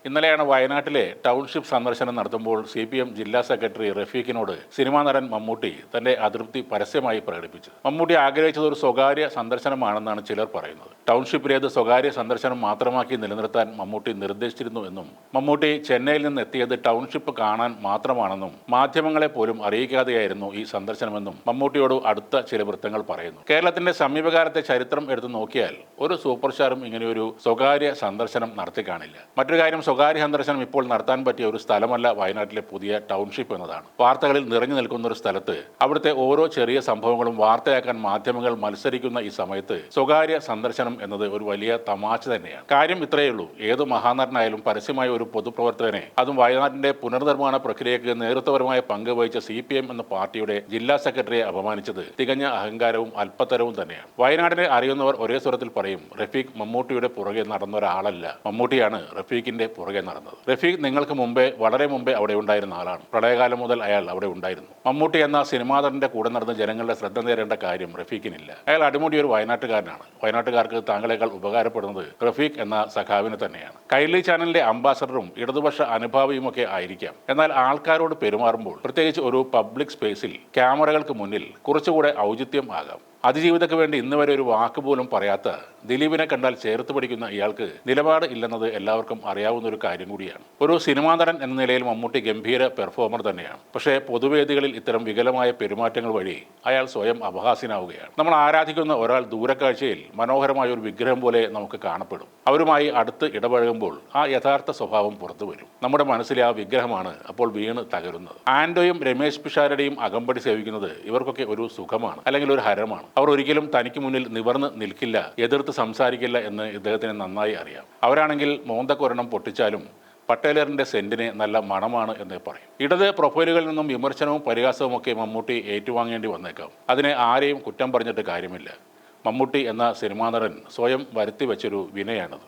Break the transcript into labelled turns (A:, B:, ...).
A: ഇന്നലെയാണ് വയനാട്ടിലെ ടൗൺഷിപ്പ് സന്ദർശനം നടത്തുമ്പോൾ CPM ജില്ലാ സെക്രട്ടറി റഫീഖിനോട് സിനിമാ നടൻ മമ്മൂട്ടി തന്റെ അതൃപ്തി പരസ്യമായി പ്രകടിപ്പിച്ചത്. മമ്മൂട്ടി ആഗ്രഹിച്ചത് ഒരു സ്വകാര്യ സന്ദർശനമാണെന്നാണ് ചിലർ പറയുന്നത്. ടൗൺഷിപ്പിലേത് സ്വകാര്യ സന്ദർശനം മാത്രമാക്കി നിലനിർത്താൻ മമ്മൂട്ടി നിർദ്ദേശിച്ചിരുന്നു എന്നും മമ്മൂട്ടി ചെന്നൈയിൽ നിന്ന് എത്തിയത് ടൗൺഷിപ്പ് കാണാൻ മാത്രമാണെന്നും മാധ്യമങ്ങളെ പോലും അറിയിക്കാതെയായിരുന്നു ഈ സന്ദർശനമെന്നും മമ്മൂട്ടിയോട് അടുത്ത ചില വൃത്തങ്ങൾ പറയുന്നു. കേരളത്തിന്റെ സമീപകാലത്തെ ചരിത്രം എടുത്തു നോക്കിയാൽ ഒരു സൂപ്പർ സ്റ്റാറും ഇങ്ങനെയൊരു സ്വകാര്യ സന്ദർശനം നടത്തി കാണില്ല. മറ്റൊരു കാര്യം, സ്വകാര്യ സന്ദർശനം ഇപ്പോൾ നടത്താൻ പറ്റിയ ഒരു സ്ഥലമല്ല വയനാട്ടിലെ പുതിയ ടൗൺഷിപ്പ് എന്നതാണ്. വാർത്തകളിൽ നിറഞ്ഞു നിൽക്കുന്ന ഒരു സ്ഥലത്ത് അവിടുത്തെ ഓരോ ചെറിയ സംഭവങ്ങളും വാർത്തയാക്കാൻ മാധ്യമങ്ങൾ മത്സരിക്കുന്ന ഈ സമയത്ത് സ്വകാര്യ സന്ദർശനം എന്നത് ഒരു വലിയ തമാശ തന്നെയാണ്. കാര്യം ഇത്രയേ ഉള്ളൂ, ഏത് മഹാനടനായാലും പരസ്യമായ ഒരു പൊതുപ്രവർത്തകനെ, അതും വയനാട്ടിന്റെ പുനർനിർമ്മാണ പ്രക്രിയയ്ക്ക് നേതൃത്വപരമായ പങ്ക് വഹിച്ച CPM എന്ന പാർട്ടിയുടെ ജില്ലാ സെക്രട്ടറിയെ അപമാനിച്ചത് തികഞ്ഞ അഹങ്കാരവും അല്പത്തരവും തന്നെയാണ്. വയനാടിനെ അറിയുന്നവർ ഒരേ സ്വരത്തിൽ പറയും, റഫീഖ് മമ്മൂട്ടിയുടെ പുറകെ നടന്ന ഒരാളല്ല, മമ്മൂട്ടിയാണ് റഫീഖിന്റെ പുറകെ നടന്നത്. റഫീഖ് നിങ്ങൾക്ക് മുമ്പേ, വളരെ മുമ്പേ അവിടെ ഉണ്ടായിരുന്ന ആളാണ്. പ്രളയകാലം മുതൽ അയാൾ അവിടെ ഉണ്ടായിരുന്നു. മമ്മൂട്ടി എന്ന സിനിമാ നടന്റെ കൂടെ നടന്ന് ജനങ്ങളുടെ ശ്രദ്ധ നേടേണ്ട കാര്യം റഫീഖിനില്ല. അയാൾ അടിമുടി ഒരു വയനാട്ടുകാരനാണ്. വയനാട്ടുകാർക്ക് താങ്കളെക്കാൾ ഉപകാരപ്പെടുന്നത് റഫീഖ് എന്ന സഖാവിന് തന്നെയാണ്. കൈരളി ചാനലിന്റെ അംബാസഡറും ഇടതുപക്ഷ അനുഭാവിയുമൊക്കെ ആയിരിക്കാം. എന്നാൽ ആൾക്കാരോട് പെരുമാറുമ്പോൾ, പ്രത്യേകിച്ച് ഒരു പബ്ലിക് സ്പേസിൽ ക്യാമറകൾക്ക് മുന്നിൽ കുറച്ചുകൂടെ ഔചിത്യം ആകാം. അതിജീവിതയ്ക്ക് വേണ്ടി ഇന്ന് വരെ ഒരു വാക്ക് പോലും പറയാത്ത ദിലീപിനെ കണ്ടാൽ ചേർത്ത് പിടിക്കുന്ന ഇയാൾക്ക് നിലപാട് ഇല്ലെന്നത് എല്ലാവർക്കും അറിയാവുന്ന ഒരു കാര്യം കൂടിയാണ്. ഒരു സിനിമാ നടൻ എന്ന നിലയിൽ മമ്മൂട്ടി ഗംഭീര പെർഫോമർ തന്നെയാണ്. പക്ഷേ പൊതുവേദികളിൽ ഇത്തരം വികലമായ പെരുമാറ്റങ്ങൾ വഴി അയാൾ സ്വയം അപഹാസ്യനാവുകയാണ്. നമ്മൾ ആരാധിക്കുന്ന ഒരാൾ ദൂരക്കാഴ്ചയിൽ മനോഹരമായ ഒരു വിഗ്രഹം പോലെ നമുക്ക് കാണപ്പെടും. അവരുമായി അടുത്ത് ഇടപഴകുമ്പോൾ ആ യഥാർത്ഥ സ്വഭാവം പുറത്തു വരും. നമ്മുടെ മനസ്സിലെ ആ വിഗ്രഹമാണ് അപ്പോൾ വീണ് തകരുന്നത്. ആൻഡോയും രമേശ് പിഷാരടിയും അകമ്പടി സേവിക്കുന്നത് ഇവർക്കൊക്കെ ഒരു സുഖമാണ്, അല്ലെങ്കിൽ ഒരു ഹരമാണ്. അവർ ഒരിക്കലും തനിക്ക് മുന്നിൽ നിവർന്ന് നിൽക്കില്ല, എതിർത്ത് സംസാരിക്കില്ല എന്ന് ഇദ്ദേഹത്തിന് നന്നായി അറിയാം. അവരാണെങ്കിൽ മോന്തക്കൊരെണ്ണം പൊട്ടിച്ചാലും പട്ടേലറിന്റെ സെന്റിന് നല്ല മണമാണ് എന്ന് പറയും. ഇടത് പ്രൊഫൈലുകളിൽ നിന്നും വിമർശനവും പരിഹാസവും ഒക്കെ മമ്മൂട്ടി ഏറ്റുവാങ്ങേണ്ടി വന്നേക്കാം. അതിനെ ആരെയും കുറ്റം പറഞ്ഞിട്ട് കാര്യമില്ല. മമ്മൂട്ടി എന്ന സിനിമാ നടൻ സ്വയം വരുത്തി വെച്ചൊരു വിനയാണത്.